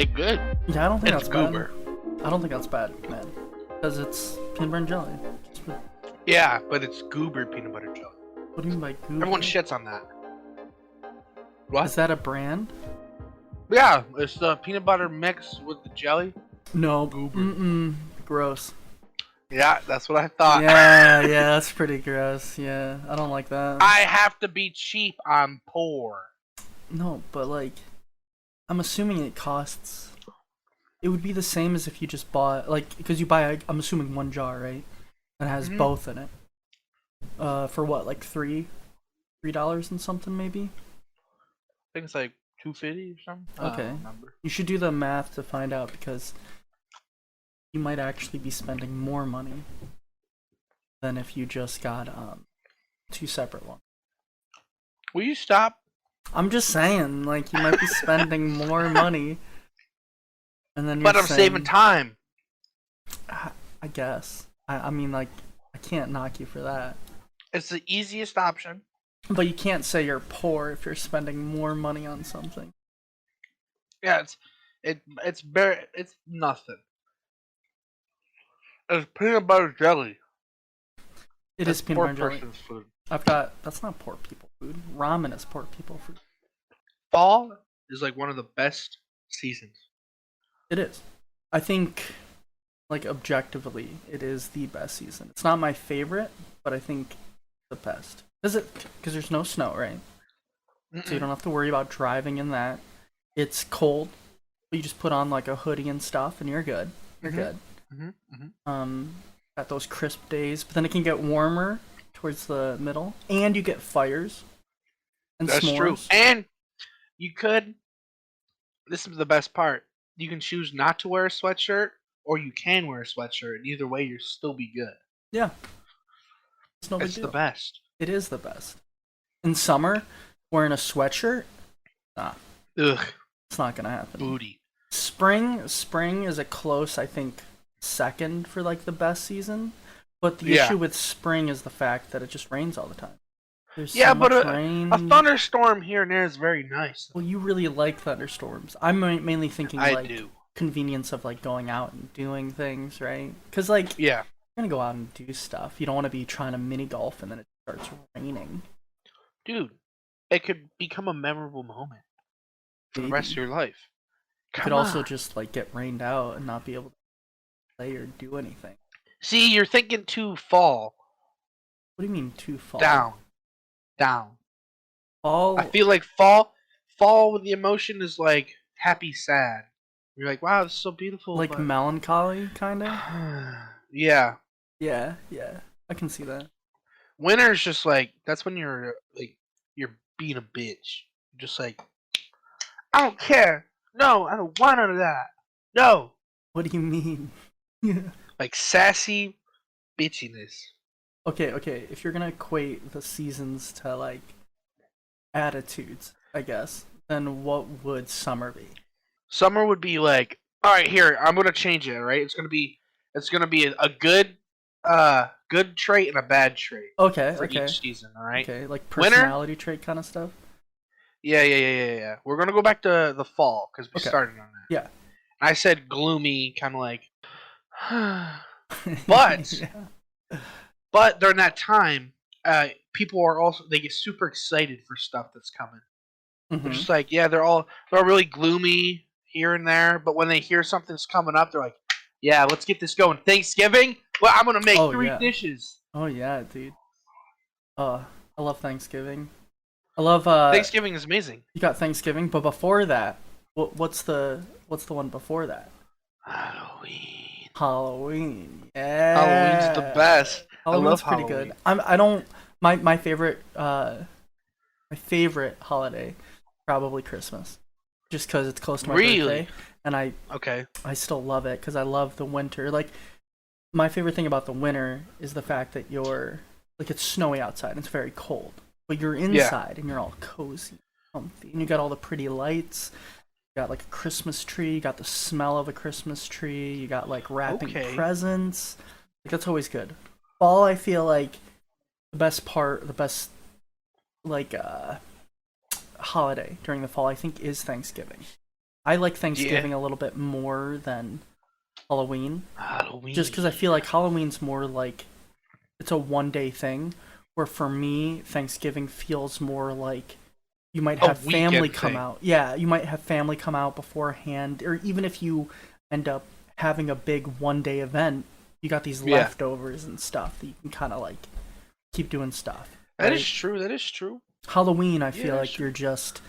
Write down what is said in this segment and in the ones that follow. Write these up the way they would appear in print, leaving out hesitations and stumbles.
It's good. Yeah, I don't think It's that's goober. bad. I don't think that's bad, man. Because it's peanut butter and jelly. Yeah, but it's goober peanut butter jelly. What do you mean by goober? Everyone shits on that. What? Is that a brand? Yeah, it's the peanut butter mix with the jelly. No. Goober. Gross. Yeah, that's what I thought. Yeah, that's pretty gross. Yeah, I don't like that. I have to be cheap. I'm poor. No, but like, I'm assuming it costs. It would be the same as if you just bought, like, because you buy, I'm assuming one jar, right? And it has both in it. For what, like $3 and something maybe? I think it's like $2.50 or something. Okay. You should do the math to find out because you might actually be spending more money than if you just got two separate ones. Will you stop? I'm just saying, like, you might be spending more money, and then But I'm saving time. I guess. I mean, like, I can't knock you for that. It's the easiest option. But you can't say you're poor if you're spending more money on something. Yeah, it's nothing. It's peanut butter jelly. It is peanut butter jelly. Person's food. That's not poor people food. Ramen is poor people food. Fall is like one of the best seasons. It is. I think, like, objectively, it is the best season. It's not my favorite, but I think the best. Because there's no snow, right? So you don't have to worry about driving in that. It's cold. You just put on like a hoodie and stuff, and you're good. You're good. Got those crisp days, but then it can get warmer towards the middle, and you get fires and That's s'mores. true. And you could. This is the best part. You can choose not to wear a sweatshirt, or you can wear a sweatshirt, and either way, you'll still be good. Yeah, it's no big It's deal. the best. It is the best. In summer, wearing a sweatshirt, nah, Ugh, it's not gonna happen. booty. Spring is a close, I think, second for like the best season. But the issue with spring is the fact that it just rains all the time. There's so much rain. A thunderstorm here and there is very nice. Well, you really like thunderstorms. I'm mainly thinking I do. Convenience of like going out and doing things, right? Because like Yeah. you're gonna go out and do stuff. You don't want to be trying to mini golf and then it starts raining. Dude, it could become a memorable moment for the rest of your life. You could also just like get rained out and not be able to play or do anything. See, you're thinking too fall. What do you mean too fall? Down. Fall. I feel like fall with the emotion is like happy, sad. You're like, wow, this is so beautiful. Like but... melancholy, kind of? Yeah. Yeah. I can see that. Winter's just like, that's when you're being a bitch. You're just like, I don't care. No, I don't want none of that. No. What do you mean? Like sassy bitchiness. Okay. If you're gonna equate the seasons to like attitudes, I guess, then what would summer be? Summer would be like, all right, here, I'm gonna change it. All right, it's gonna be a good trait and a bad trait. Okay. For each season. All right. Okay, like personality trait kind of stuff. Yeah. We're gonna go back to the fall because we started on that. Yeah. I said gloomy, kind of like, but but during that time, people are they get super excited for stuff that's coming. They're just like, yeah, they're all really gloomy here and there, but when they hear something's coming up, they're like, yeah, let's get this going. Thanksgiving? Well, I'm gonna make 3 dishes. Oh yeah, dude. I love Thanksgiving. I love Thanksgiving is amazing. You got Thanksgiving, but before that, what's the one before that? Halloween. Yeah. Halloween's the best. Halloween's I love pretty good. I don't my favorite holiday probably Christmas. Just cuz it's close to my birthday and I still love it cuz I love the winter. Like my favorite thing about the winter is the fact that it's snowy outside and it's very cold. But you're inside and you're all cozy, comfy, and you got all the pretty lights. You got like a Christmas tree. You got the smell of a Christmas tree. You got like wrapping presents. Like that's always good. Fall, I feel like the best like holiday during the fall, I think, is Thanksgiving. I like Thanksgiving a little bit more than Halloween. Halloween. Just because I feel like Halloween's more like it's a 1 day thing, where for me Thanksgiving feels more like you might have family come out. Yeah, you might have family come out beforehand, or even if you end up having a big 1 day event, you got these leftovers and stuff that you can kind of like keep doing stuff. Right? That is true. That is true. Halloween, I feel like you're just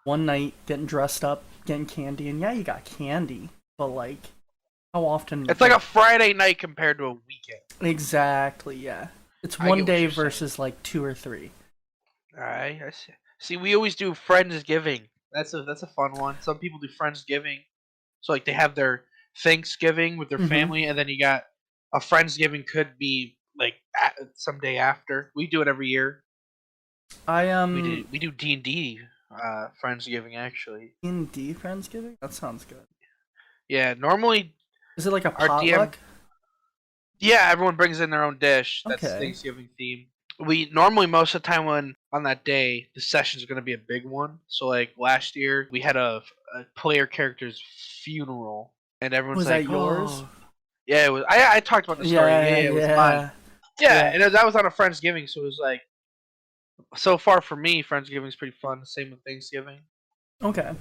one night getting dressed up, getting candy, and yeah, you got candy, but like, how often? It's like a Friday night compared to a weekend. Exactly. Yeah, it's 1 day versus like 2 or 3. All right, I see. See, we always do Friendsgiving. That's a fun one. Some people do Friendsgiving, so like they have their Thanksgiving with their family, and then you got a Friendsgiving could be like some day after. We do it every year. We do D&D Friendsgiving actually. D&D Friendsgiving? That sounds good. Yeah, normally. Is it like a potluck? Yeah, everyone brings in their own dish. That's Thanksgiving theme. We normally, most of the time when on that day, the session's going to be a big one. So like last year, we had a player character's funeral, and everyone's was like, that yours? Oh. Yeah, it was. I talked about the story. Yeah, it was mine. Yeah, and that was on a Friendsgiving, so it was like, so far for me, Friendsgiving's pretty fun. The same with Thanksgiving. Okay.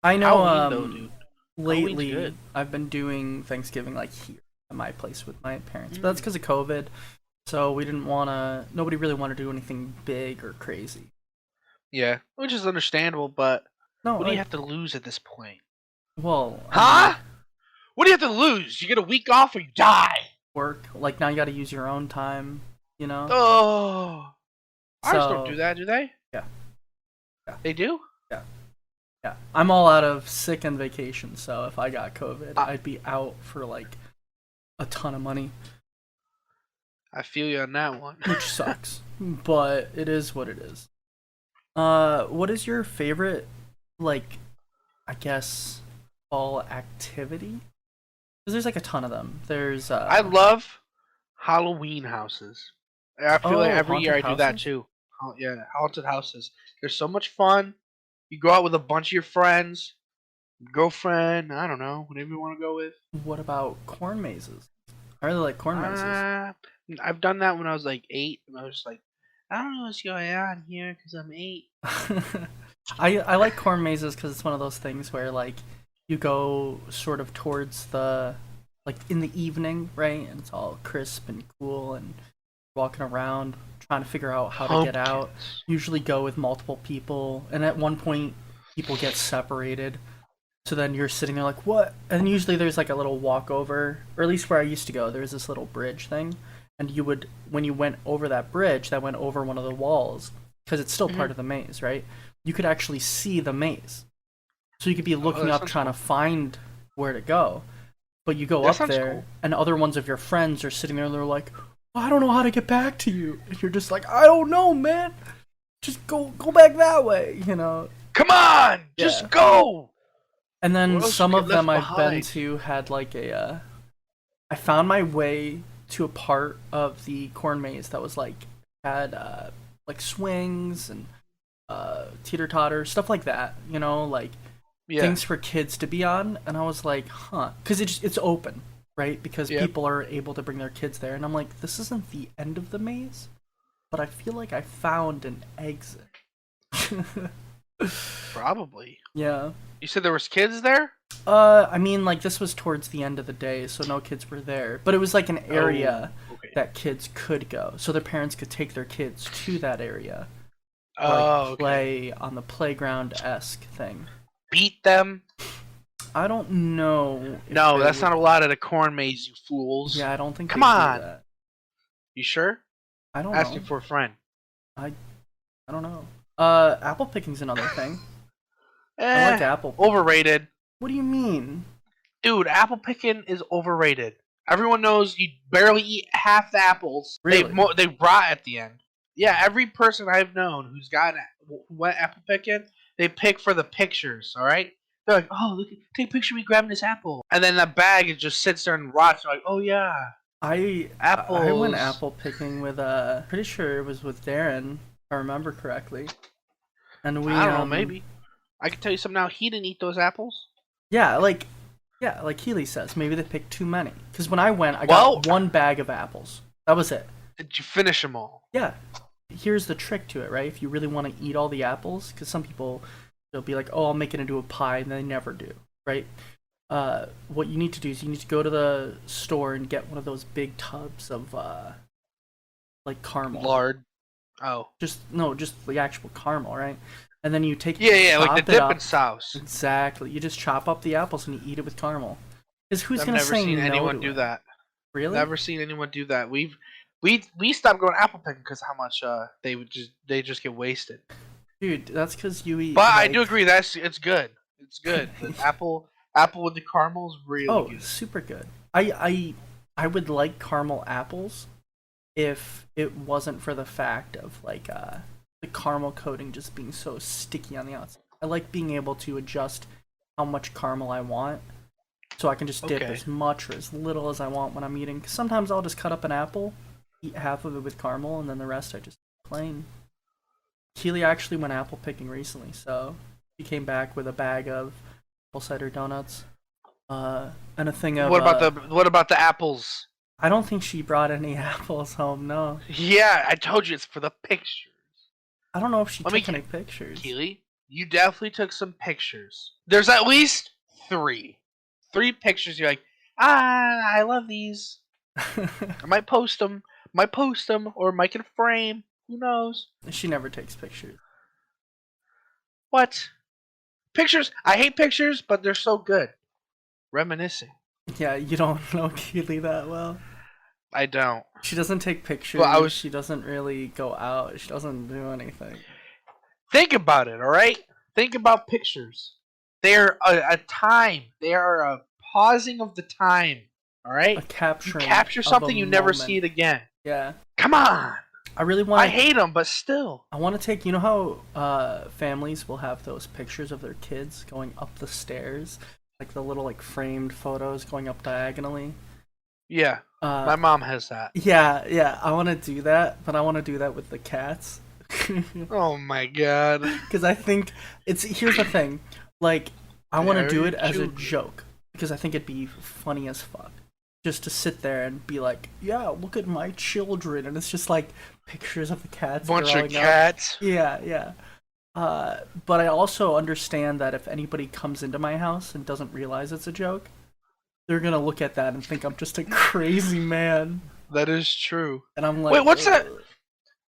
I know. Halloween, though, dude. Lately, I've been doing Thanksgiving like here at my place with my parents, but that's because of COVID. So we didn't want to. Nobody really wanted to do anything big or crazy. Yeah, which is understandable, but no, what do you have to lose at this point? Well, what do you have to lose? You get a week off or you die. Work. Like now you got to use your own time. You know. Oh. Ours don't do that, do they? Yeah. They do? Yeah. Yeah. I'm all out of sick and vacation, so if I got COVID, I'd be out for like a ton of money. I feel you on that one. Which sucks. But it is what it is. What is your favorite, like, I guess, fall activity? Because there's like a ton of them. There's I love Halloween houses. I feel like every year I do that too. Yeah, haunted houses. They're so much fun. You go out with a bunch of your friends, girlfriend, I don't know, whatever you want to go with. What about corn mazes? I really like corn mazes. I've done that when I was like 8, and I was like, I don't know what's going on here because I'm 8. I like corn mazes because it's one of those things where like you go sort of towards the like in the evening, right? And it's all crisp and cool and walking around trying to figure out how to get out. Usually go with multiple people, and at one point people get separated. So then you're sitting there like, what? And usually there's like a little walkover, or at least where I used to go, there was this little bridge thing. And you would, when you went over that bridge that went over one of the walls, because it's still part of the maze, right? You could actually see the maze. So you could be looking up trying to find where to go. But you go up there, and other ones of your friends are sitting there and they're like, I don't know how to get back to you. And you're just like, I don't know, man. Just go back that way, you know. Come on! Just go! And then some of them I've been to had like a, I found my way to a part of the corn maze that was like, had like swings and teeter-totter, stuff like that, you know, like things for kids to be on. And I was like, because it's open, right? Because people are able to bring their kids there. And I'm like, this isn't the end of the maze, but I feel like I found an exit. Probably. Yeah. You said there was kids there? I mean, like, this was towards the end of the day, so no kids were there. But it was like an area that kids could go. So their parents could take their kids to that area. Or play on the playground-esque thing. Beat them? I don't know. No, that's not allowed at a corn maze, you fools. Yeah, I don't think Come on. Do that. You sure? I don't know. Asking for a friend. I don't know. Apple picking's another thing. I like apple picking. Overrated. What do you mean? Dude, apple picking is overrated. Everyone knows you barely eat half the apples. Really? They rot at the end. Yeah, every person I've known who went apple picking, they pick for the pictures, alright? They're like, oh, look, take a picture of me grabbing this apple. And then the bag, it just sits there and rots. They're like, oh, yeah. I went apple picking with, pretty sure it was with Darren, if I remember correctly. And we, I don't know, maybe. I can tell you something now. He didn't eat those apples. Yeah, like Healy says, maybe they picked too many. Because when I went, I got one bag of apples. That was it. Did you finish them all? Yeah. Here's the trick to it, right? If you really want to eat all the apples, because some people, they'll be like, oh, I'll make it into a pie, and they never do, right? What you need to do is you need to go to the store and get one of those big tubs of, like, caramel. Lard. Oh. Just the actual caramel, right? And then you take like the dipping sauce. Exactly. You just chop up the apples and you eat it with caramel. Because who's gonna say no? I've never seen anyone do that. Really? Never seen anyone do that. We stopped going apple picking because how much they just get wasted. Dude, that's because you eat. But I do agree it's good. It's good. The apple with the caramel is really good. Oh, super good. I would like caramel apples if it wasn't for the fact of like the caramel coating just being so sticky on the outside. I like being able to adjust how much caramel I want, so I can just dip as much or as little as I want when I'm eating. 'Cause sometimes I'll just cut up an apple, eat half of it with caramel, and then the rest I just plain. Keely actually went apple picking recently, so he came back with a bag of apple cider donuts, and a thing of. What about the apples? I don't think she brought any apples home. No. Yeah, I told you it's for the pictures. I don't know if she took any pictures. Keely, you definitely took some pictures. There's at least three pictures. You're like, I love these. I might post them. Or might get a frame. Who knows? She never takes pictures. What? Pictures? I hate pictures, but they're so good. Reminiscing. Yeah, you don't know Keely that well. I don't. She doesn't take pictures. Well, she doesn't really go out. She doesn't do anything. Think about it, all right? Think about pictures. They're a time. They are a pausing of the time, all right? A capturing. You capture something, you never see it again. Yeah. Come on. I really want. I hate them, but still. I want to take. You know how families will have those pictures of their kids going up the stairs, like the little framed photos going up diagonally. Yeah, my mom has that. Yeah. I want to do that, but I want to do that with the cats. Oh my god. Because I think here's the thing. Like, I want to do it as a joke because I think it'd be funny as fuck. Just to sit there and be like, yeah, look at my children, and it's just like pictures of the cats. Bunch of cats. Up. Yeah. But I also understand that if anybody comes into my house and doesn't realize it's a joke, they're gonna look at that and think I'm just a crazy man. That is true. And I'm like, wait, what's that?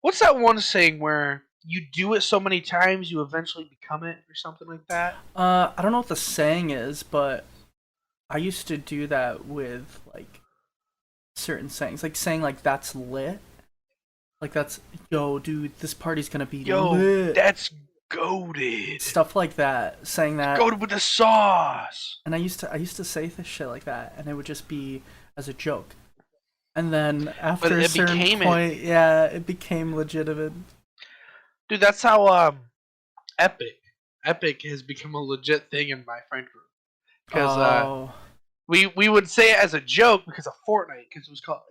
What's that one saying where you do it so many times you eventually become it, or something like that? I don't know what the saying is, but I used to do that with certain sayings, like saying that's lit, that's yo, dude, this party's gonna be lit. That's goated. Stuff like that, saying that. Goated with the sauce. And I used to say this shit like that, and it would just be as a joke. And then after a certain point, it became legitimate. Dude, that's how Epic has become a legit thing in my friend group. Because we would say it as a joke because of Fortnite, because it was called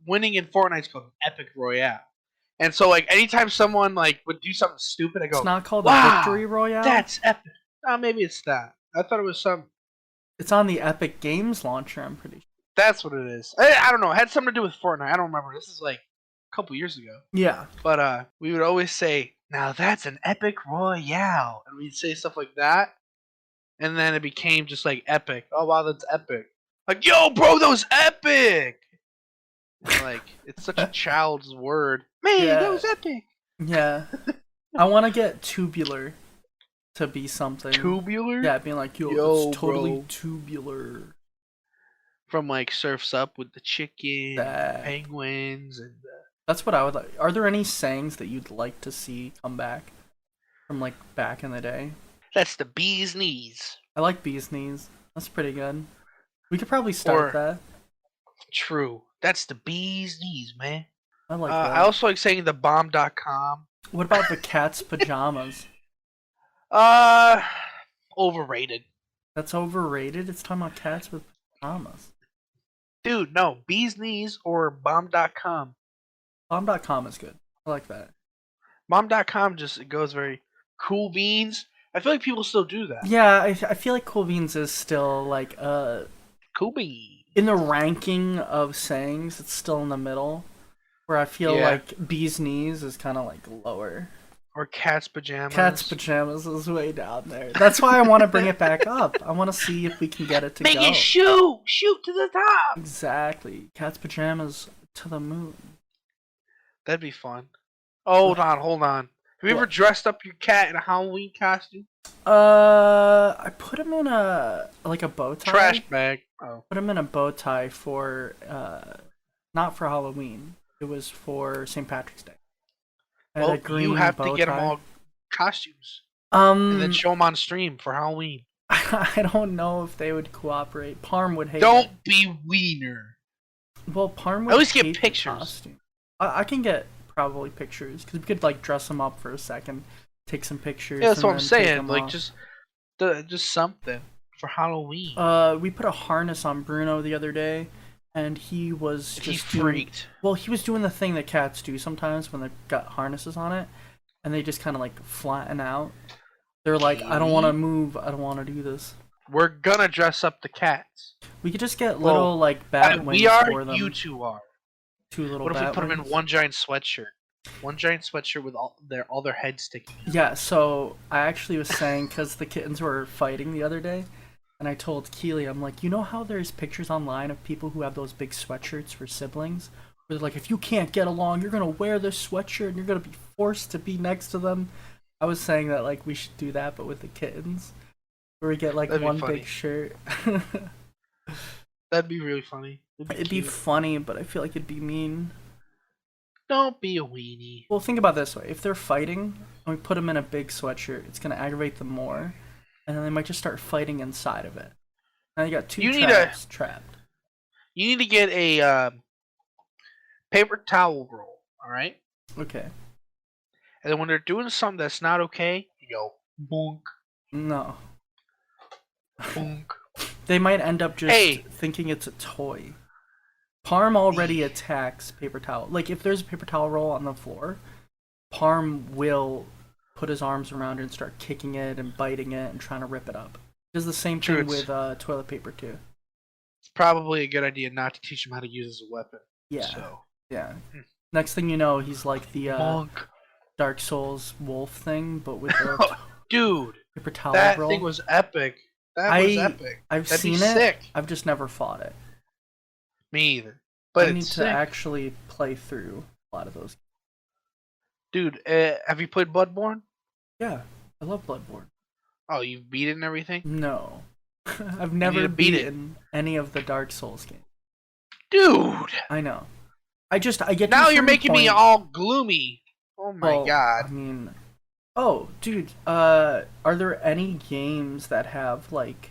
winning in Fortnite is called Epic Royale. And so anytime someone would do something stupid, I go, it's not called the Victory Royale. That's epic. Maybe it's that. I thought it was some. It's on the Epic Games launcher, I'm pretty sure. That's what it is. I don't know. It had something to do with Fortnite. I don't remember. This is a couple years ago. Yeah. But we would always say, now that's an Epic Royale. And we'd say stuff like that. And then it became just epic. Oh, wow, that's epic. Yo, bro, that was epic. And, it's such a child's word. Man, that was epic. Yeah. I want to get tubular to be something. Tubular? Yeah, being yo, it's totally bro. Tubular. From Surf's Up with the chicken, penguins, and that's what I would like. Are there any sayings that you'd like to see come back from back in the day? That's the bee's knees. I like bee's knees. That's pretty good. We could probably start that. True. That's the bee's knees, man. I like that. I also like saying the bomb.com. What about the cat's pajamas? Overrated. That's overrated? It's talking about cats with pajamas. Dude, no. Bee's knees or bomb.com. Bomb.com is good. I like that. Bomb.com just goes very cool beans. I feel like people still do that. Yeah, I feel like Cool Beans is still like Cool Beans. in the ranking of sayings, it's still in the middle. Where I feel like Bee's Knees is kind of like lower. Or Cat's Pajamas. Cat's Pajamas is way down there. That's why I want to bring it back up. I want to see if we can get it to Make go. it shoot to the top. Exactly. Cat's Pajamas to the moon. That'd be fun. Hold on. Have you ever dressed up your cat in a Halloween costume? I put him in a bow tie. Trash bag. Oh. Put him in a bow tie for not for Halloween. It was for St. Patrick's Day. Well, you have to get them all costumes. And then show them on stream for Halloween. I don't know if they would cooperate. Parm would hate Don't it. be wiener. Well, Parm would at least hate get pictures. I can get probably pictures because we could like dress them up for a second, take some pictures. Yeah, that's what I'm saying. Like just something for Halloween. We put a harness on Bruno the other day, and he was just freaked. He was doing the thing that cats do sometimes when they've got harnesses on it, and they just kind of like flatten out. They're like, I don't want to move. I don't want to do this. We're gonna dress up the cats. We could just get little like bat wings for them. You two are. Two little. What if we put wings? them in one giant sweatshirt? One giant sweatshirt with all their heads sticking out. Yeah. So I actually was saying because the kittens were fighting the other day, and I told Keely, I'm like, you know how there's pictures online of people who have those big sweatshirts for siblings? Where they're like, if you can't get along, you're gonna wear this sweatshirt and you're gonna be forced to be next to them. I was saying that like we should do that, but with the kittens, where we get like one big shirt. That'd be really funny. It'd be funny, but I feel like it'd be mean. Don't be a weenie. Well, think about it this way: if they're fighting and we put them in a big sweatshirt, it's gonna aggravate them more, and then they might just start fighting inside of it. Now you got two traps trapped. You need to get a paper towel roll. All right. Okay. And then when they're doing something that's not okay, you go bonk. No. Bonk. They might end up just thinking it's a toy. Parm already attacks paper towel. Like if there's a paper towel roll on the floor, Parm will put his arms around it and start kicking it and biting it and trying to rip it up. He does the same thing with toilet paper too. It's probably a good idea not to teach him how to use it as a weapon. Yeah. So. Yeah. Next thing you know, he's like the bonk. Dark Souls wolf thing, but with the dude, paper towel that roll. thing was epic. That was epic. I've That'd seen be it. Sick. I've just never fought it. Me either. But I need to actually play through a lot of those. Dude, have you played Bloodborne? Yeah, I love Bloodborne. Oh, you've beat it and everything? No, I've never beaten any of the Dark Souls games. Dude, I know. I get now you're making me all gloomy. Oh my god. I mean, oh, dude, are there any games that have like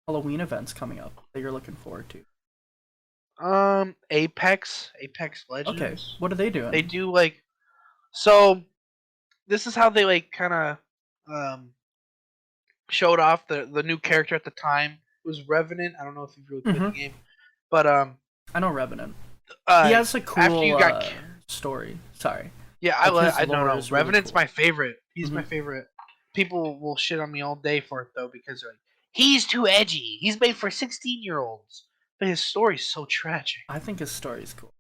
Halloween events coming up that you're looking forward to? Apex Legends. Okay, what are they doing? They do like, so this is how they like kind of showed off the new character at the time. It was Revenant. I don't know if you've really played the game, but I know Revenant. He has a cool story. Sorry. Yeah, I don't know. Revenant's my favorite. He's my favorite. People will shit on me all day for it though because they're like, he's too edgy. He's made for 16-year-olds. But his story's so tragic. I think his story's cool.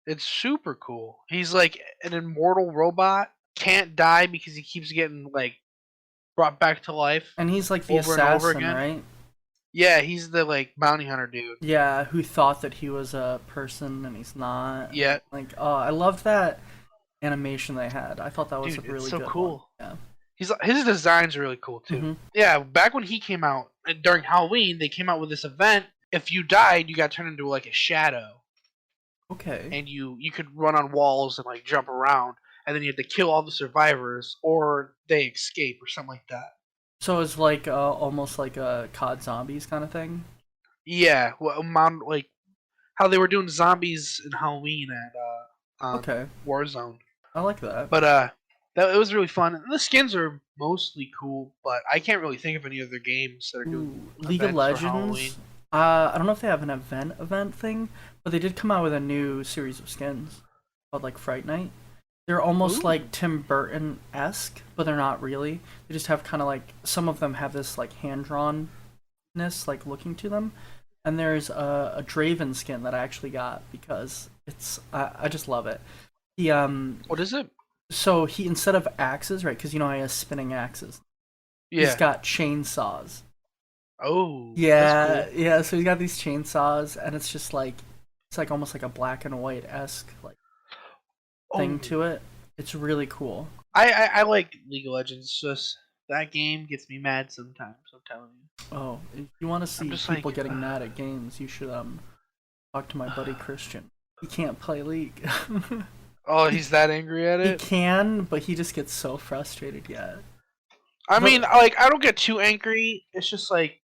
It's super cool. He's like an immortal robot, can't die because he keeps getting like brought back to life. And he's like the assassin, right? Yeah, he's the like bounty hunter dude. Yeah, who thought that he was a person and he's not. Yeah. Like, oh, I loved that animation they had. I thought that was a really good cool. One. Yeah. His design's really cool too. Yeah, back when he came out during Halloween, they came out with this event. If you died, you got turned into like a shadow. Okay. And you could run on walls and like jump around, and then you had to kill all the survivors, or they escape, or something like that. So it's like almost like a COD Zombies kind of thing. Yeah, well, like how they were doing zombies in Halloween at Warzone. I like that. But it was really fun. And the skins are mostly cool, but I can't really think of any other games that are doing League of Legends. I don't know if they have an event thing, but they did come out with a new series of skins called like Fright Night. They're almost Ooh. like Tim Burton-esque, but they're not really. They just have kind of like some of them have this like hand-drawnness like looking to them. And there's a Draven skin that I actually got because I just love it. He What is it? so he instead of axes, right? Because you know he has spinning axes. He's Yeah. got chainsaws. Oh, that's Yeah, cool. yeah. So he's got these chainsaws, and it's like almost like a black and white esque like thing Oh, to it. It's really cool. I like League of Legends. It's just that game gets me mad sometimes. I'm telling you. Oh, if you want to I'm see just people like, getting mad at games, you should talk to my buddy Christian. He can't play League. oh, he he's that angry at he it. can, but he just gets so frustrated. Yeah. I mean, The like, I don't get too angry. It's just like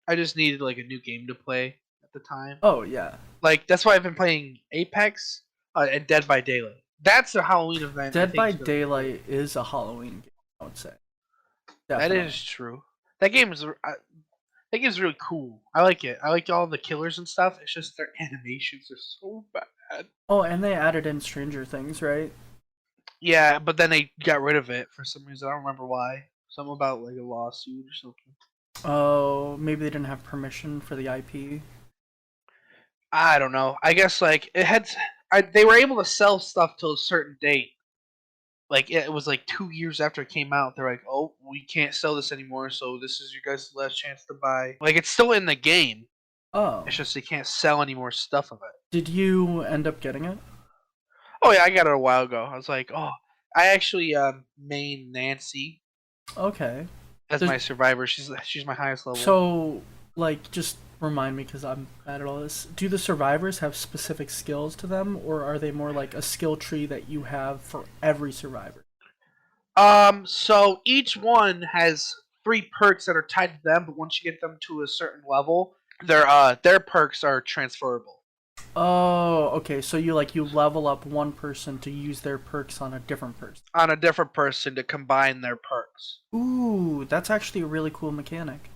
I just needed like a new game to play at the time. oh yeah, Like that's why I've been playing Apex and Dead by Daylight. That's a Halloween event. I Dead think by is gonna be cool. Daylight is a Halloween game. I would say That definitely. is true. That game is that game's really cool. I like it. I like all the killers and stuff. It's just their animations are so bad. Oh, and they added in Stranger Things, right? Yeah, but then they got rid of it for some reason. I don't remember why. Something about like a lawsuit or something. Oh, maybe they didn't have permission for the IP. I don't know. I guess like it had. They were able to sell stuff till a certain date. Like it was like 2 years after it came out. They're like, "Oh, we can't sell this anymore. So this is your guys' last chance to buy." Like it's still in the game. Oh, It's just they can't sell any more stuff of it. did you end up getting it? Oh yeah, I got it a while ago. I was like, oh, I actually main Nancy Okay. as Does, my survivor. She's my highest level. so, like, just remind me because I'm bad at all this. Do the survivors have specific skills to them, or are they more like a skill tree that you have for every survivor? So each one has three perks that are tied to them, but once you get them to a certain level, their perks are transferable Oh, okay. So you level up one person to use their perks on a different person. on a different person to combine their perks. Ooh, that's actually a really cool mechanic.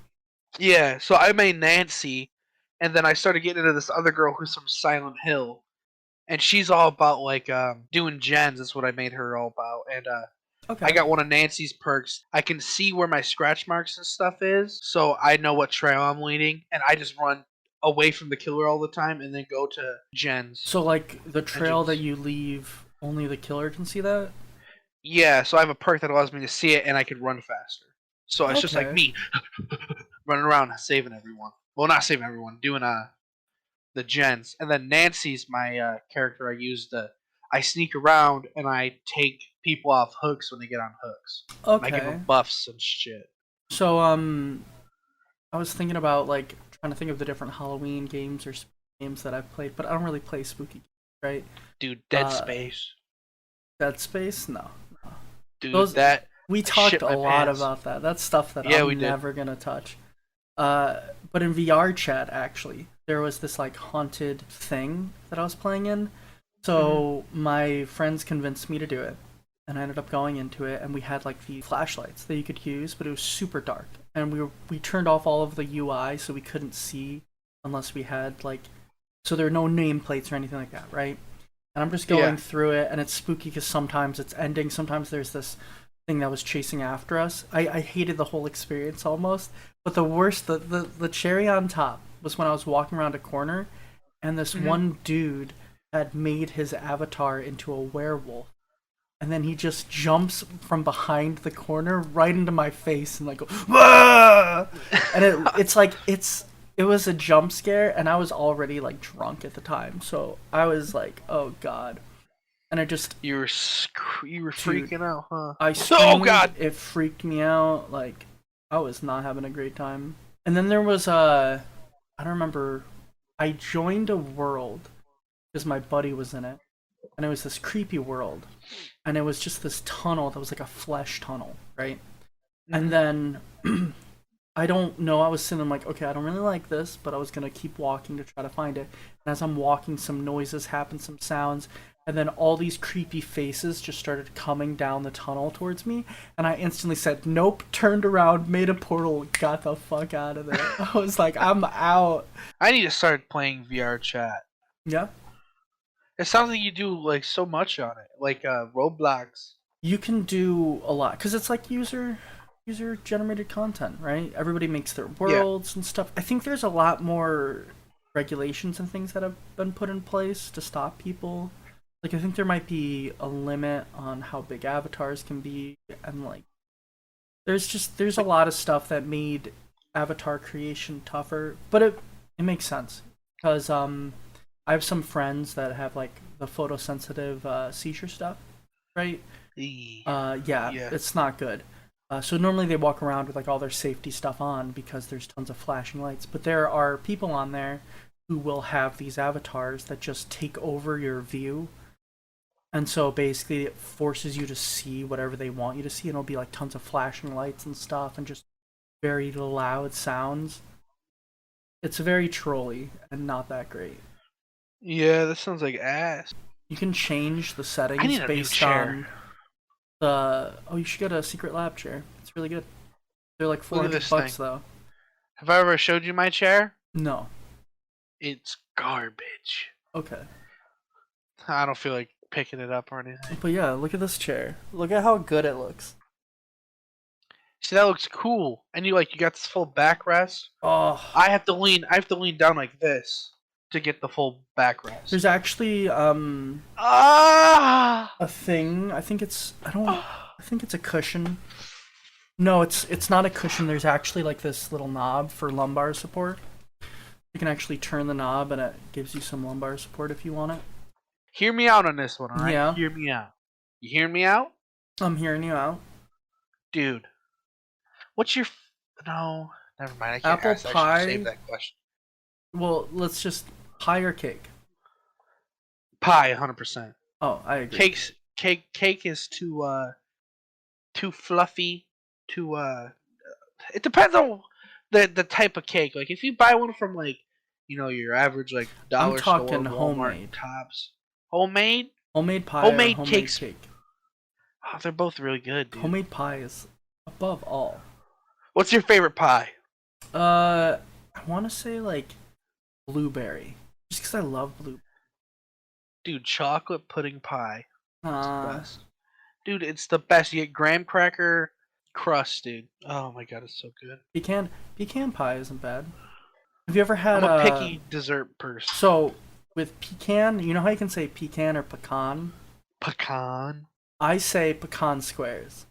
Yeah, so I made Nancy, and then I started getting into this other girl who's from Silent Hill, and she's all about like doing gens. That's what I made her all about, and I Okay. got one of Nancy's perks. I can see where my scratch marks and stuff is, so I know what trail I'm leading, and I just run away from the killer all the time, and then go to gens. So like the trail that Engines. you leave, only the killer can see that? Yeah, so I have a perk that allows me to see it, and I can run faster. So it's just like Okay. me running around saving everyone. Well, not saving everyone, doing the gens, and then Nancy's my character. I sneak around and I take people off hooks when they get on hooks. And I give Okay. them buffs and shit. So I was thinking about like trying to think of the different Halloween games or games that I've played, but I don't really play spooky games, right? Dude, Dead Uh, Space. Dead Space, no. Dude, Those that we I talked shit a my lot pants. about that. That's stuff that Yeah, we I'm did. never gonna touch. Uh, but in VR chat, actually, there was this like haunted thing that I was playing in. Hmm. So my friends convinced me to do it, and I ended up going into it. And we had like the flashlights that you could use, but it was super dark, and we turned off all of the UI so we couldn't see unless we had like so there are no nameplates or anything like that, right? And I'm just going Yeah. through it, and it's spooky because sometimes it's ending, sometimes there's this thing that was chasing after us. I hated the whole experience almost, but the worst, the cherry on top was when I was walking around a corner, and this Hmm. one dude had made his avatar into a werewolf, and then he just jumps from behind the corner right into my face and like go, "Ah!" And it's like it was a jump scare, and I was already like drunk at the time, so I was like, oh god. And I just, You were dude, freaking out, huh? I Oh screamed. God. It freaked me out. Like I was not having a great time. And then there was I don't remember. I joined a world because my buddy was in it, and it was this creepy world, and it was just this tunnel that was like a flesh tunnel, right? And Hmm. then I don't know. I was sitting like, okay, I don't really like this, but I was gonna keep walking to try to find it. And as I'm walking, some noises happen, some sounds, and then all these creepy faces just started coming down the tunnel towards me. And I instantly said, "Nope." Turned around, made a portal, got the fuck out of there. I was like, I'm out. I need to start playing VR chat. Yeah. It sounds like you do like so much on it, like Roblox. You can do a lot because it's like user generated content, right? Everybody makes their Yeah. worlds and stuff. I think there's a lot more regulations and things that have been put in place to stop people. Like I think there might be a limit on how big avatars can be, and like there's a lot of stuff that made avatar creation tougher, but it makes sense because I have some friends that have like the photosensitive seizure stuff, right? Yeah, Yeah. it's not good. So normally they walk around with like all their safety stuff on because there's tons of flashing lights. But there are people on there who will have these avatars that just take over your view, and so basically it forces you to see whatever they want you to see, and it'll be like tons of flashing lights and stuff, and just very loud sounds. It's very trolly and not that great. Yeah, that sounds like ass. You can change the I settings need a new based chair. on the. Oh, you should get a secret lab chair. It's really good. They're like Look at 400 this bucks thing. though. Have I ever showed you my chair? No. It's garbage. Okay. I don't feel like picking it up or anything. But yeah, look at this chair. Look at how good it looks. See, that looks cool. And you got this full backrest. Oh. I have to lean down like this to get the full backrest. There's actually Ah! a thing. I think it's I think it's a cushion. No, it's not a cushion. There's actually like this little knob for lumbar support. You can actually turn the knob and it gives you some lumbar support if you want it. Hear me out on this one, alright? Yeah. Hear me out. You hear me out? I'm hearing you out. Dude. What's your... No. Never mind. I can't Apple ask. I pie. should save that question. Well, let's just pie or cake. Pie, 100%. Oh, I agree. Cake is too fluffy, too it depends on the type of cake. Like if you buy one from like, your average like I'm dollar store, talking Walmart, homemade. Tops. Homemade? Homemade pie Homemade or homemade cakes. cake. Oh, they're both really good, dude. Homemade pie is above all. What's your favorite pie? I want to say like blueberry, just because I love blueberry. Dude, chocolate pudding pie. It's the Uh, best. Dude, it's the best. You get graham cracker crust, dude. Oh my god, it's so good. pecan pie isn't bad. Have you ever had I'm a picky dessert person. So with pecan, you know how you can say pecan or pecan? Pecan. I say pecan squares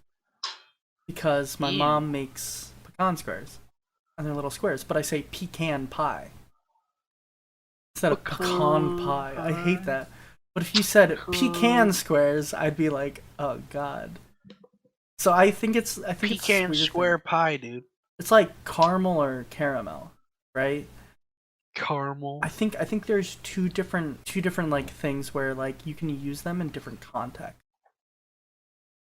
because my Ew. mom makes pecan squares, and they're little squares. But I say pecan pie instead of pecan pie. I hate that. But if you said pecan squares, I'd be like, oh god. So I think Pecan it's square pie, dude. It's like caramel or caramel, right? Caramel. I think there's two different like things where like you can use them in different contexts.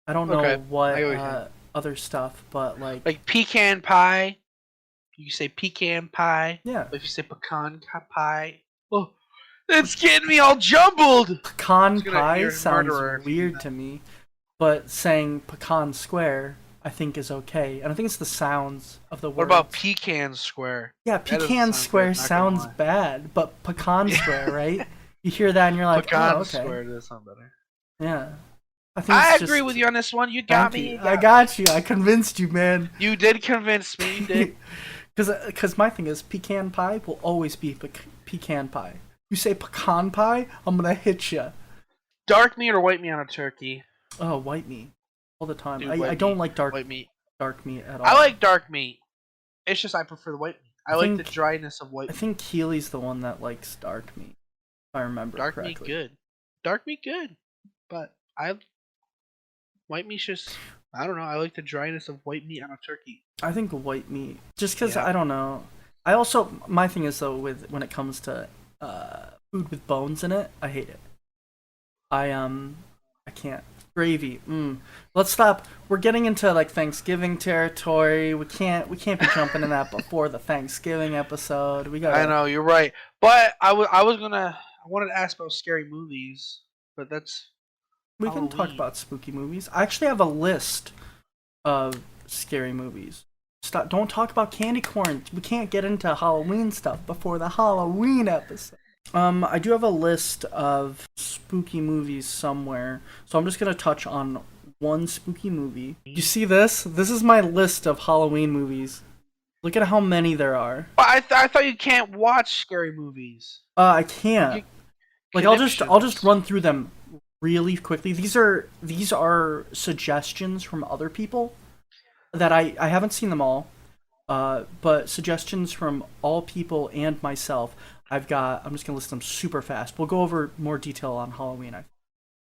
I don't know what other stuff, but like pecan pie. You say pecan pie. Yeah. But if you say pecan pie, oh, it's getting me all jumbled. Pecan pie sounds weird to me, but saying pecan square I think is okay, and I think it's the sounds of the words. What about pecan square? Yeah, pecan square sounds bad, but pecan square, right? You hear that and you're like, pecan oh, okay. Square does sound better. Yeah. I agree with you on this one. You got me. I got you. I convinced you, man. You did convince me. You did. Because my thing is, pecan pie will always be pecan pie. You say pecan pie, I'm gonna hit you. Dark meat or white meat on a turkey? Oh, white meat. All the time. Dude, I don't like dark meat. Dark meat at all. I like dark meat. It's just I prefer the white meat. I like the dryness of white meat. I think Keely's the one that likes dark meat. If I remember correctly. Dark meat good. Dark meat good. But white meat's just, I don't know. I like the dryness of white meat on a turkey. I think white meat, just because I don't know. I also, my thing is though, when it comes to food with bones in it, I hate it. I can't. Gravy. Let's stop. We're getting into like Thanksgiving territory. We can't be jumping in that before the Thanksgiving episode. I know, you're right. But I wanted to ask about scary movies, but that's we can talk about spooky movies. I actually have a list of scary movies. Don't talk about candy corn. We can't get into Halloween stuff before the Halloween episode. I do have a list of spooky movies somewhere, so I'm just gonna touch on one spooky movie. You see this? This is my list of Halloween movies. Look at how many there are. But I thought you can't watch scary movies. I can't. Like I'll just run through them really quickly. These are suggestions from other people that I haven't seen them all. But suggestions from all people and myself. I'm just gonna list them super fast. We'll go over more detail on Halloween.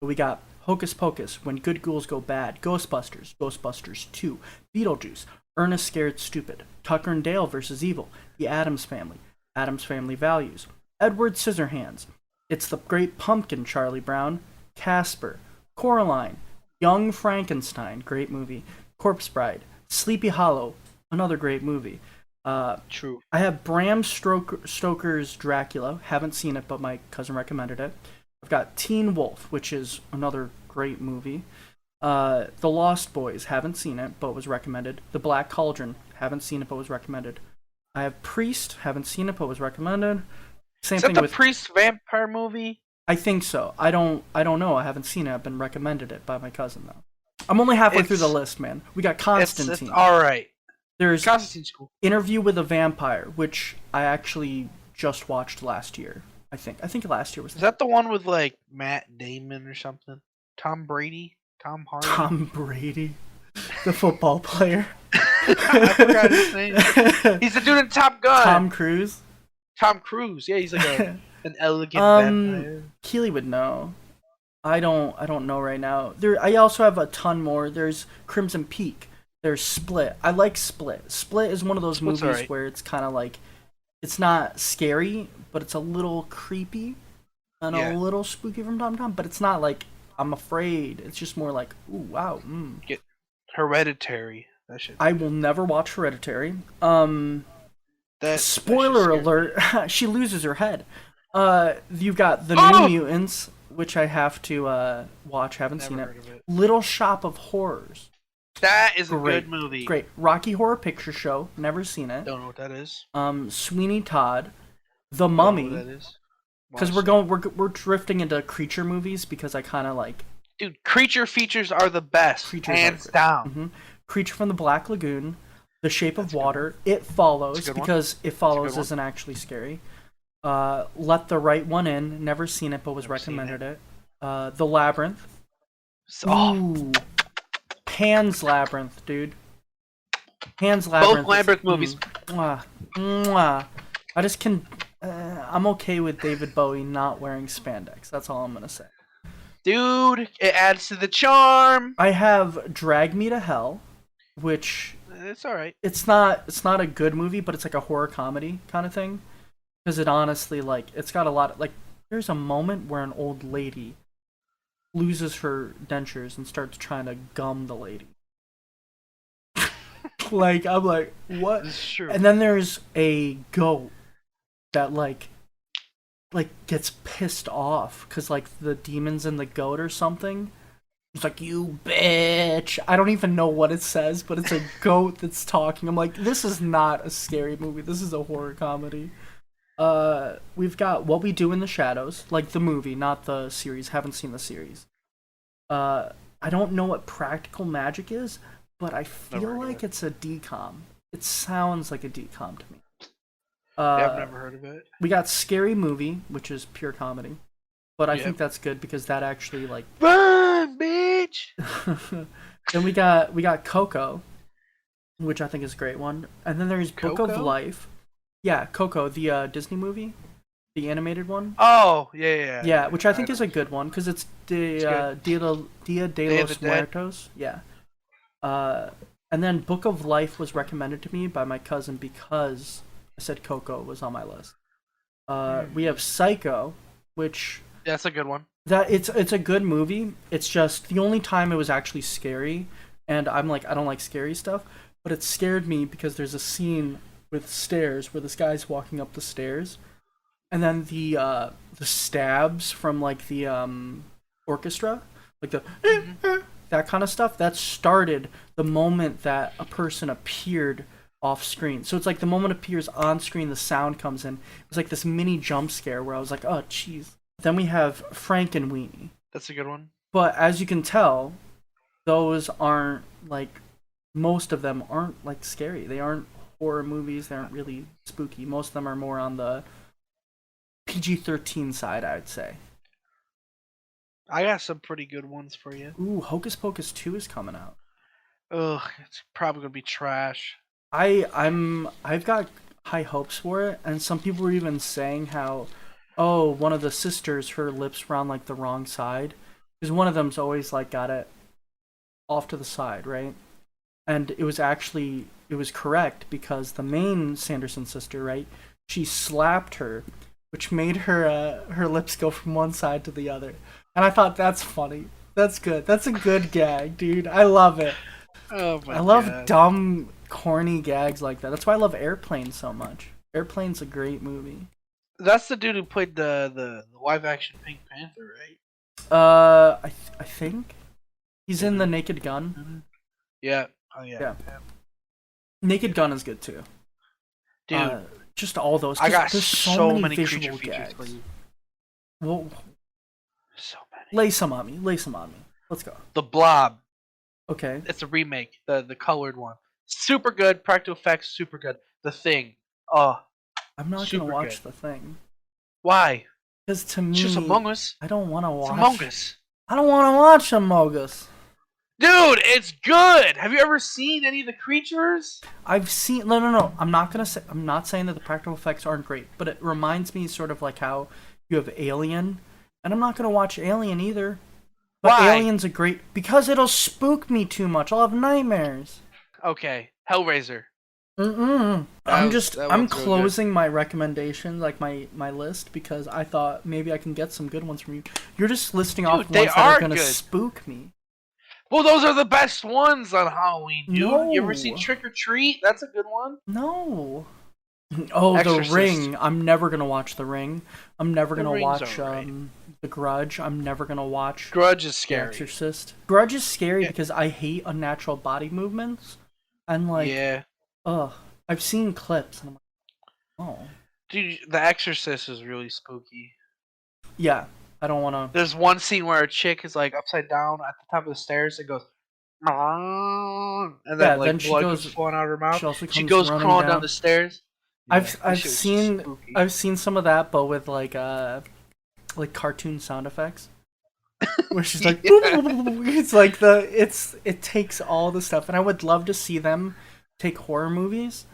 We got Hocus Pocus, When Good Ghouls Go Bad, Ghostbusters, Ghostbusters 2, Beetlejuice, Ernest Scared Stupid, Tucker and Dale vs. Evil, The Addams Family, Addams Family Values, Edward Scissorhands, It's the Great Pumpkin, Charlie Brown, Casper, Coraline, Young Frankenstein, great movie, Corpse Bride, Sleepy Hollow, another great movie. True. I have Bram Stoker's Dracula. Haven't seen it, but my cousin recommended it. I've got Teen Wolf, which is another great movie. The Lost Boys. Haven't seen it, but was recommended. The Black Cauldron. Haven't seen it, but was recommended. I have Priest. Haven't seen it, but was recommended. Same thing with Priest vampire movie. I think so. I don't know. I haven't seen it. I've been recommended it by my cousin though. I'm only halfway through the list, man. We got Constantine. It's all right. There's Constantine's cool. Interview with a Vampire, which I actually just watched last year. I think last year was. Is that the one with like Matt Damon or something? Tom Brady? Tom Hardy? Tom Brady, the football player. I forgot his name. He's the dude in Top Gun. Tom Cruise. Tom Cruise. Yeah, he's like an elegant vampire. Keely would know. I don't know right now. I also have a ton more. There's Crimson Peak. There's Split. I like Split. Split is one of those movies where it's kind of like, it's not scary, but it's a little creepy and a little spooky from time to time. But it's not like I'm afraid. It's just more like, ooh, wow. Get Hereditary. That shit. I will never watch Hereditary. Spoiler alert: she loses her head. You've got the New Mutants, which I have to watch. Haven't seen it. Little Shop of Horrors. That is a good movie. Great. Rocky Horror Picture Show. Never seen it. Don't know what that is. Sweeney Todd, The Mummy. Don't know what that is. Because we're drifting into creature movies because I kind of like. Dude, creature features are the best, hands down. Mm-hmm. Creature from the Black Lagoon, The Shape of Water, It Follows because It Follows isn't actually scary. Let the Right One In. Never seen it, but was recommended it. The Labyrinth. Ooh. Pan's Labyrinth, dude. Pan's Labyrinth. Both Labyrinth movies. I just can. I'm okay with David Bowie not wearing spandex. That's all I'm gonna say. Dude, it adds to the charm. I have Drag Me to Hell, which it's all right. It's not a good movie, but it's like a horror comedy kind of thing. Because it honestly, like, it's got a lot of, like, there's a moment where an old lady loses her dentures and starts trying to gum the lady. Like, I'm like, what? This is true. And then there's a goat that, like gets pissed off because, like, the demon's in the goat or something. It's like, you bitch. I don't even know what it says, but it's a goat that's talking. I'm like, this is not a scary movie. This is a horror comedy. We've got What We Do in the Shadows, like the movie, not the series. Haven't seen the series. I don't know what Practical Magic is, but I feel like it's a DCOM. It sounds like a DCOM to me. I've never heard of it. We got Scary Movie, which is pure comedy, but I think that's good because that actually like run, bitch. Then we got Coco, which I think is a great one, and then there's Book of Life. Yeah, Coco, the Disney movie, the animated one. Oh, yeah. Yeah, which I think is a good one because it's Dia de los Muertos. Yeah. And then Book of Life was recommended to me by my cousin because I said Coco was on my list. We have Psycho, which that's a good one. That it's a good movie. It's just the only time it was actually scary, and I'm like, I don't like scary stuff, but it scared me because there's a scene with stairs where this guy's walking up the stairs, and then the stabs from like the orchestra, like the that kind of stuff, that started the moment that a person appeared off screen. So it's like the moment it appears on screen, the sound comes in. It was like this mini jump scare where I was like, oh, jeez. Then we have Frankenweenie. That's a good one. But as you can tell, those aren't like, most of them aren't like scary. They aren't horror movies. They aren't really spooky. Most of them are more on the PG-13 side, I'd say. I got some pretty good ones for you. Ooh, Hocus Pocus 2 is coming out. Ugh, it's probably gonna be trash. I've got high hopes for it, and some people were even saying how, oh, one of the sisters, her lips were on like the wrong side, because one of them's always like got it off to the side, right? And it was correct because the main Sanderson sister, right? She slapped her, which made her lips go from one side to the other, and I thought that's funny. That's good. That's a good gag, dude. I love it. Oh my I love God. dumb, corny gags like that. That's why I love Airplane so much. Airplane's a great movie. That's the dude who played the live action Pink Panther, right? I think he's in the Naked Gun. Yeah. Oh yeah. Naked Gun is good too. Dude, just all those. I got there's so many visual creature features gags. for you. Well, So many. lay some on me. Lay some on me. Let's go. The Blob. Okay. It's a remake, the colored one. Super good, practical effects, super good. The Thing. Oh, I'm not super gonna watch good. The Thing. Why? Because to me, It's just Among Us. I don't want to watch. It's Among Us. I don't want to watch Among Us. Dude, it's good. Have you ever seen any of the creatures? I've seen no. I'm not saying that the practical effects aren't great, but it reminds me sort of like how you have Alien, and I'm not gonna watch Alien either. But Why? Alien's a great because it'll spook me too much. I'll have nightmares. Okay, Hellraiser. I'm one's closing my recommendations, like my list, because I thought maybe I can get some good ones from you. You're just listing off Dude, they ones that are are gonna good. spook me. Well, those are the best ones on Halloween, dude. No. You ever seen Trick or Treat? That's a good one. No. Oh, Exorcist. The Ring. I'm never gonna watch The Ring. I'm never gonna Ring's watch alright. The Grudge. I'm never gonna watch Grudge is The scary. Exorcist. Grudge is scary Yeah. because I hate unnatural body movements, and like, Yeah. ugh. I've seen clips, and I'm like, oh, Dude, The Exorcist is really spooky. yeah. I don't want to. There's one scene where a chick is like upside down at the top of the stairs and goes, and then Yeah, like then she blood goes. comes flowing out of her mouth. She also She comes goes running crawling down down the stairs. I've That shit was seen spooky. I've seen some of that, but with like cartoon sound effects, where she's like, it's like it takes all the stuff, and I would love to see them take horror movies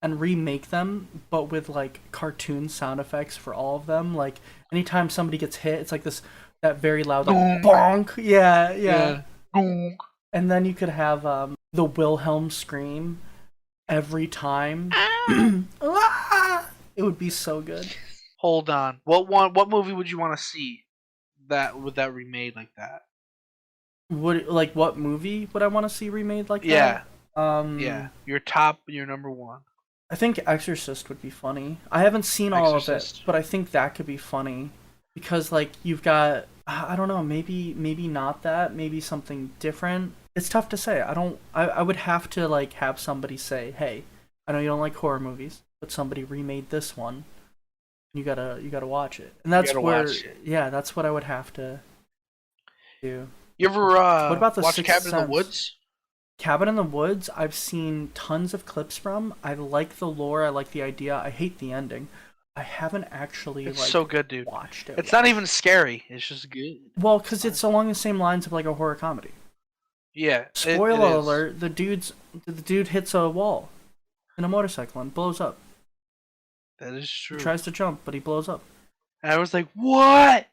and remake them, but with like cartoon sound effects for all of them. Like anytime somebody gets hit, it's like that very loud like bonk. Yeah. Bonk. And then you could have the Wilhelm scream every time. It would be so good. Hold on. What movie would you want to see with that remade like that? What movie would I want to see remade like Yeah. that? Yeah. Your number one. I think Exorcist would be funny. I haven't seen all of it, Exorcist. but I think that could be funny because like you've got I don't know, maybe not that, maybe something different. It's tough to say. I would have to like have somebody say, "Hey, I know you don't like horror movies, but somebody remade this one. You gotta watch it." And that's that's what I would have to do. You ever What about the watch Sixth Cabin in the Sense? Woods? Cabin in the Woods, I've seen tons of clips from. I like the lore. I like the idea. I hate the ending. I haven't actually It's so good, dude. watched it. It's not even scary. It's just good. Well, because it's along the same lines of like a horror comedy. Yeah. Spoiler it is. alert: the dude hits a wall in a motorcycle and blows up. That is true. He tries to jump, but he blows up. And I was like, what?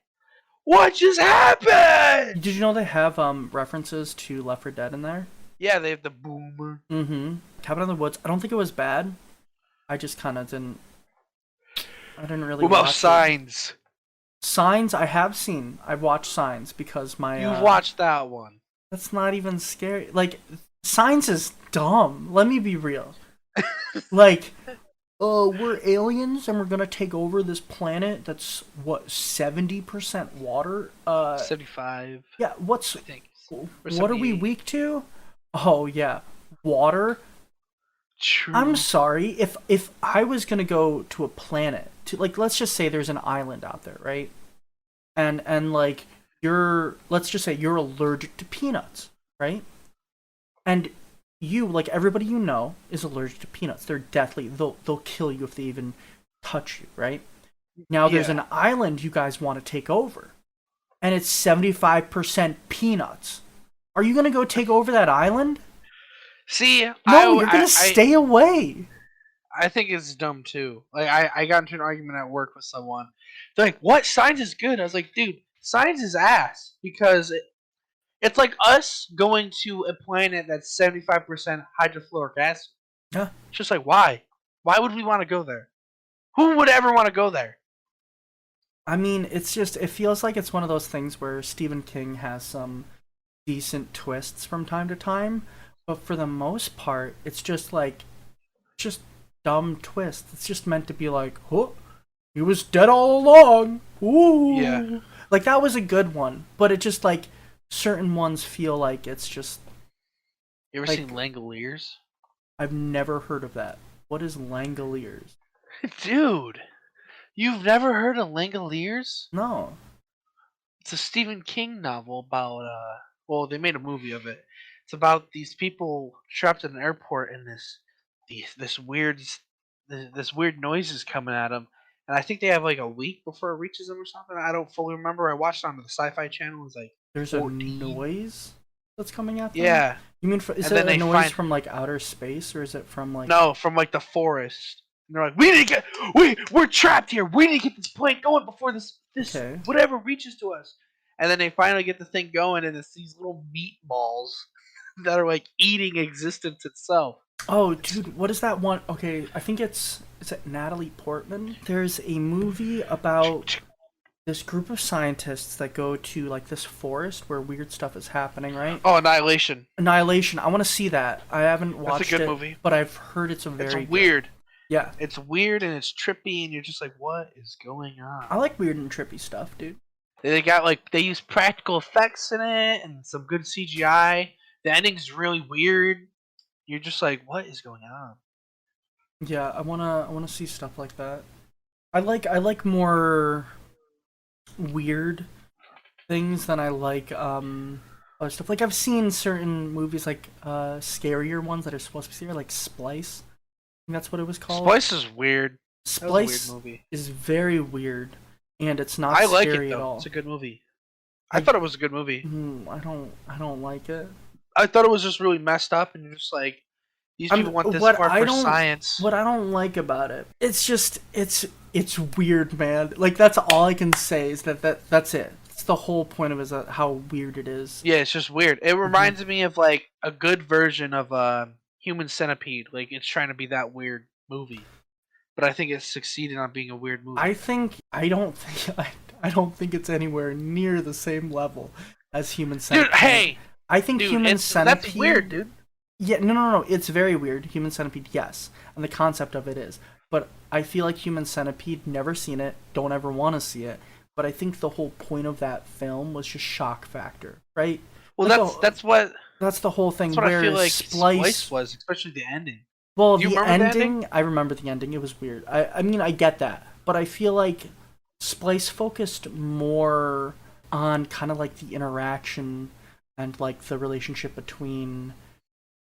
What just happened? Did you know they have references to Left 4 Dead in there? Yeah, they have the boomer. Mm-hmm. Cabin in the Woods. I don't think it was bad. I just kind of didn't. I didn't really. What about watch Signs? it. Signs I have seen. I've watched Signs because my. You watched that one. That's not even scary. Like Signs is dumb. Let me be real. Like, we're aliens and we're gonna take over this planet that's what 70% water. 75. Yeah. What's I think. what are we weak to? Oh yeah, water. I'm True. sorry, if I was gonna go to a planet, to like, let's just say there's an island out there, right? And like, let's just say you're allergic to peanuts, right? And you, like everybody you know, is allergic to peanuts. They're deathly. They'll kill you if they even touch you, right? Now there's Yeah. an island you guys want to take over, and it's 75% peanuts. Are you gonna go take over that island? See, No, you're gonna stay away. I think it's dumb too. Like I got into an argument at work with someone. They're like, "What? Science is good." I was like, "Dude, science is ass because it's like us going to a planet that's 75% hydrofluoric acid. Yeah. It's just like why? Why would we want to go there? Who would ever want to go there?" I mean, it's just, it feels like it's one of those things where Stephen King has some decent twists from time to time, but for the most part, it's just like, just dumb twist. It's just meant to be like, oh, he was dead all along. Ooh. Yeah. Like, that was a good one, but it just, like, certain ones feel like it's just. You ever like, seen Langoliers? I've never heard of that. What is Langoliers? Dude, you've never heard of Langoliers? No. It's a Stephen King novel about well, they made a movie of it. It's about these people trapped in an airport and this weird this weird noise is coming at them. And I think they have like a week before it reaches them or something. I don't fully remember. I watched it on the Sci-Fi Channel. It was like There's a 14. noise that's coming at them? Yeah. You mean, is And it then a they noise find from, like, outer space, or is it from, like. no, from like the forest. And they're like, we need to get we're trapped here. We need to get this plane going before this Okay. whatever reaches to us. And then they finally get the thing going, and it's these little meatballs that are like eating existence itself. Oh, dude, what is that one? Okay, I think is it Natalie Portman? There's a movie about this group of scientists that go to, like, this forest where weird stuff is happening, right? Oh, Annihilation. Annihilation. I want to see that. I haven't watched That's a good it, movie. but I've heard it's It's weird. good. Yeah. It's weird and it's trippy, and you're just like, what is going on? I like weird and trippy stuff, dude. They got like they use practical effects in it and some good CGI. The ending's really weird. You're just like, what is going on? Yeah, I wanna see stuff like that. I like more weird things than I like other stuff. Like, I've seen certain movies, like scarier ones that are supposed to be scary, like Splice. I think that's what it was called. Splice is weird. That was a Splice weird movie. is very weird, and it's not I like it scary at though. all. It's a good movie. I thought it was a good movie. I don't like it. I thought it was just really messed up, and you're just like, these people want this far for science. What I don't like about it, it's just it's weird, man. Like, that's all I can say is that's it. It's the whole point of it, is how weird it is. Yeah, it's just weird. It reminds me of like a good version of Human Centipede. Like it's trying to be that weird movie, but I think it succeeded on being a weird movie. I don't think it's anywhere near the same level as Human Centipede. Dude, hey, I think dude, Human Centipede. that's weird, dude. Yeah, no. It's very weird. Human Centipede, yes, and the concept of it is. But I feel like Human Centipede, never seen it, don't ever want to see it. But I think the whole point of that film was just shock factor, right? Well, like that's what the whole thing. that's what I feel like Splice was, especially the ending. Well, Do you the remember ending, I remember the ending. It was weird. I mean, I get that, but I feel like Splice focused more on kind of like the interaction and like the relationship between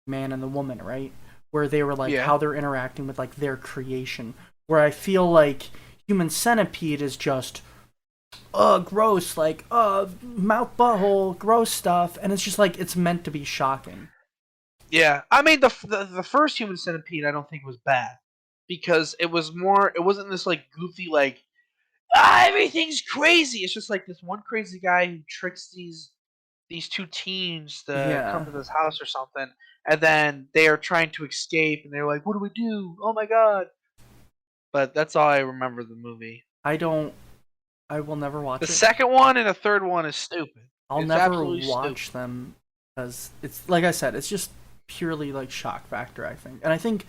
man and the woman, right? Where they were like how they're interacting with like their creation. Where I feel like Human Centipede is just gross, like mouth butthole, gross stuff, and it's just like it's meant to be shocking. Yeah, I mean the first Human Centipede I don't think was bad because it was more. It wasn't this like goofy like everything's crazy. It's just like this one crazy guy who tricks these two teens to come to this house or something, and then they are trying to escape, and they're like, "What do we do? Oh my god!" But that's all I remember of the movie. I will never watch the it. The second one and the third one is stupid. I'll never watch them because it's like I said, it's just purely like shock factor, I think, and I think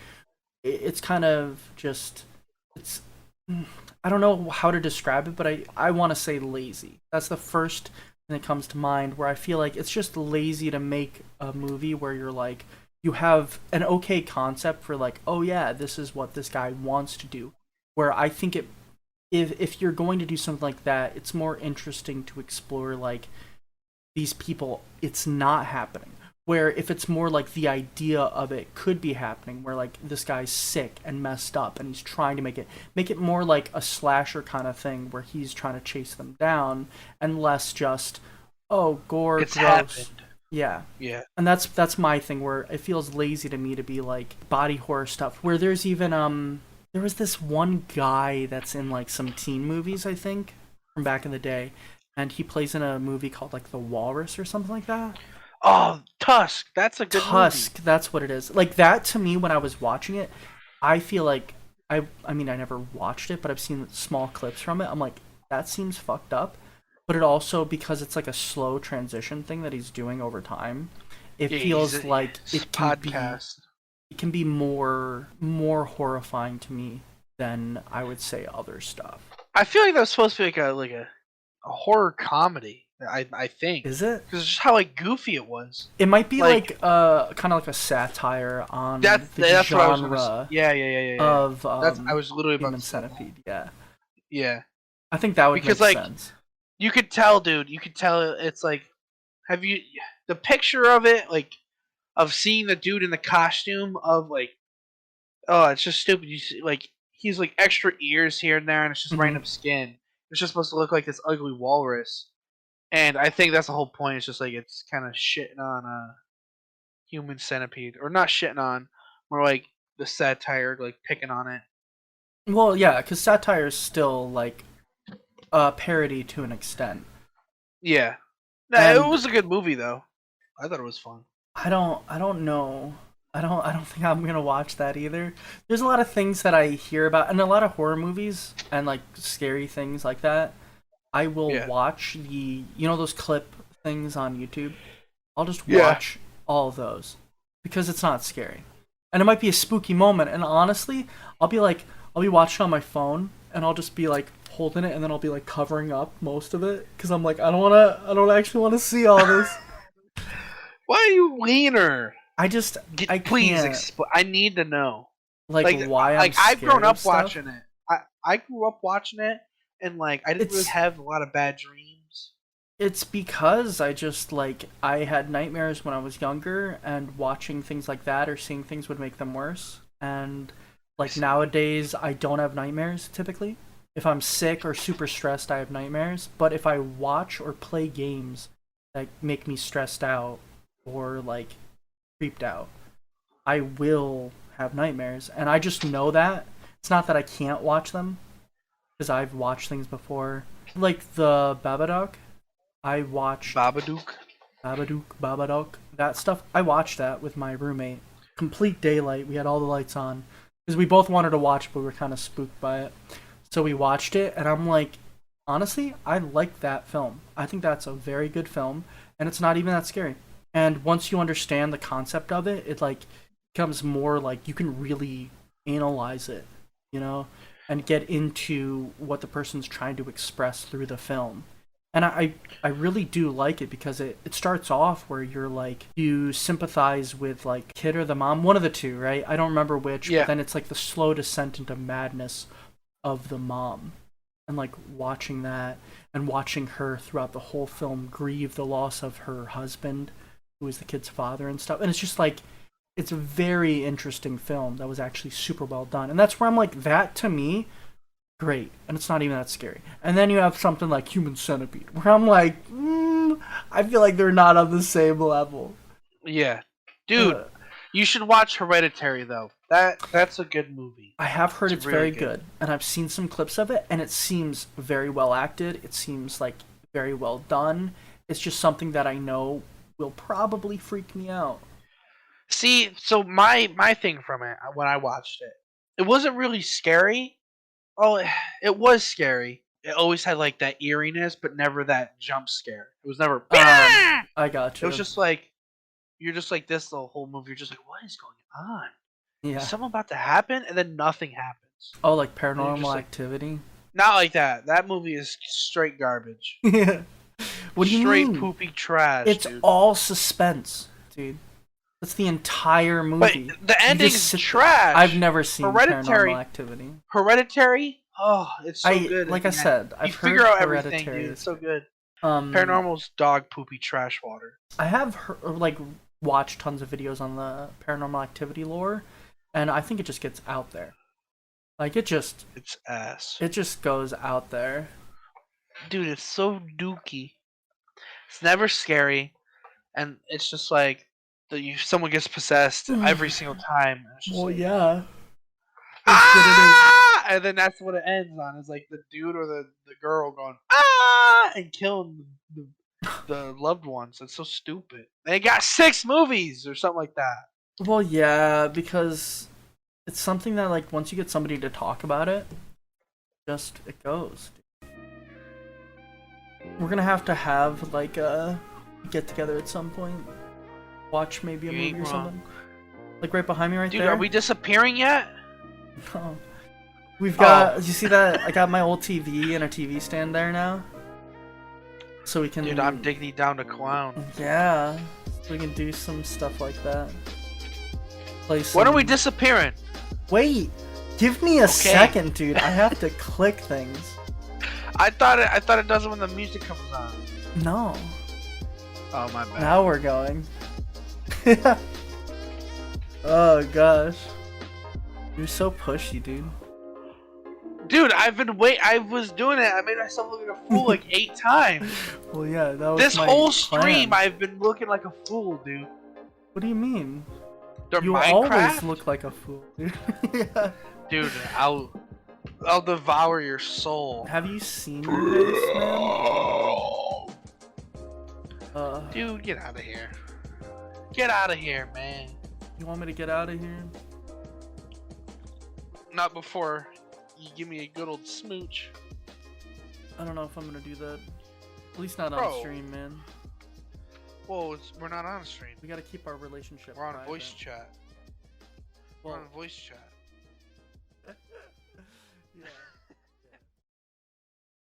it's kind of just I don't know how to describe it, but I want to say lazy. That's the first thing that comes to mind, where I feel like it's just lazy to make a movie where you're like, you have an okay concept for like, oh yeah, this is what this guy wants to do. Where I think it, if you're going to do something like that, it's more interesting to explore like these people, it's not happening. Where if it's more like the idea of it could be happening, where like this guy's sick and messed up and he's trying to make it more like a slasher kind of thing where he's trying to chase them down and less just, oh, gore, It's gross. happened. Yeah. Yeah. And that's my thing where it feels lazy to me to be like body horror stuff. Where there's even there was this one guy that's in like some teen movies, I think, from back in the day, and he plays in a movie called like The Walrus or something like that. Oh, Tusk. That's a good Tusk, movie. that's what it is. Like that to me when I was watching it, I feel like I mean I never watched it, but I've seen small clips from it. I'm like that seems fucked up, but it also because it's like a slow transition thing that he's doing over time, it Yeah, feels like it's podcast. it can be more horrifying to me than I would say other stuff. I feel like that was supposed to be like a horror comedy. I think Is it? because it's just how like goofy it was. It might be Like like kind of like a satire on the that's what I was gonna. genre Yeah, yeah, yeah, yeah, yeah. of That's I was literally about Human to say that. Centipede. Yeah, Yeah, I think that would because make like sense. you could tell, dude. You could tell it's like have you the picture of it like of seeing the dude in the costume of like oh it's just stupid. You see, like he's like extra ears here and there, and it's just Hmm. random skin. It's just supposed to look like this ugly walrus. And I think that's the whole point. It's just like it's kind of shitting on Human Centipede, or not shitting on, more like the satire, like picking on it. Well, yeah, because satire is still like a parody to an extent, Yeah, nah, it and was a good movie though. I thought it was fun. I don't know. I don't think I'm gonna watch that either. There's a lot of things that I hear about, and a lot of horror movies and like scary things like that. I will Yeah, watch the those clip things on YouTube. I'll just yeah. watch all of those because it's not scary, and it might be a spooky moment. And honestly, I'll be watching on my phone, and I'll just be like holding it, and then I'll be like covering up most of it because I'm like I don't actually want to see all this. Why are you wiener? I Please can't I need to know. like Like, why I'm I've grown scared of up stuff. watching it. I grew up watching it, and like I didn't really It's have a lot of bad dreams. it's because I just like I had nightmares when I was younger, and watching things like that or seeing things would make them worse. And I like see. nowadays, I don't have nightmares typically. If I'm sick or super stressed, I have nightmares. But if I watch or play games that make me stressed out or like creeped out, I will have nightmares. And I just know that. It's not that I can't watch them because I've watched things before. Like the Babadook, I watched Babadook. Babadook, that stuff. I watched that with my roommate. Complete daylight. We had all the lights on because we both wanted to watch, but we were kind of spooked by it. So we watched it, and I'm like, honestly, I like that film. I think that's a very good film, and it's not even that scary. And once you understand the concept of it, it like becomes more like you can really analyze it, you know, and get into what the person's trying to express through the film. And I really do like it because it starts off where you're like you sympathize with like kid or the mom, one of the two, right? I don't remember which, but Yeah. then it's like the slow descent into madness of the mom, and like watching that and watching her throughout the whole film grieve the loss of her husband who was the kid's father and stuff. And it's just like it's a very interesting film that was actually super well done. And that's where I'm like that to me great, and it's not even that scary. And then you have something like Human Centipede, where I'm like, I feel like they're not on the same level. Yeah. Dude, Uh, you should watch Hereditary though. That's a good movie. I have heard It's it's really very good. good, and I've seen some clips of it, and it seems very well acted. It seems like very well done. It's just something that I know will probably freak me out. See, so my thing from it when I watched it, it wasn't really scary. Oh, it was scary. It always had like that eeriness, but never that jump scare. It was never. I got It was you. just like you're just like this the whole movie. You're just like, what is going on? Is Yeah. something about to happen? And then nothing happens. Oh, like And you're just Paranormal like, Activity. not like that. That movie is straight garbage. Yeah. What do you Straight mean? poopy trash, It's dude. all suspense, dude. That's the entire movie. But the ending's trash. I've never seen Paranormal Activity. Hereditary? Oh, it's so good. Like I said, I've heard figure out Hereditary everything, dude. It's so good. Paranormal's dog poopy trash water. I have watched tons of videos on the Paranormal Activity lore, and I think it just gets out there. Like it's ass. It just goes out there. Dude, it's so dookie. It's never scary, and it's just like someone gets possessed every single time. Well, yeah. Ah! And then that's what it ends on. Is like the dude or the girl going ah and killing the loved ones. It's so stupid. They got 6 movies or something like that. Well, yeah, because it's something that like once you get somebody to talk about it, it goes. We're gonna have like a get together at some point. Watch maybe a movie or something. Like right behind me, right there. Dude, are we disappearing yet? No. We've got. You see that? I got my old TV and a TV stand there now. So we can. Dude, I'm digging down to clown. Yeah, so we can do some stuff like that. When are we disappearing? Wait, give me a second, dude. I have to click things. I thought it does it when the music comes on. No. Oh my bad. Now we're going. Oh gosh. You're so pushy, dude. Dude, I was doing it. I made myself look like a fool like 8 times. Well, yeah, that was this my whole plan. stream. I've been looking like a fool, dude. What do you mean? You always look like a fool, dude. Yeah. Dude, I'll devour your soul. Have you seen your face, man? Dude, get out of here. Get out of here, man. You want me to get out of here? Not before you give me a good old smooch. I don't know if I'm gonna do that. At least not on stream, man. Whoa, we're not on stream. We gotta keep our relationship We're on private. voice chat. We're on voice chat.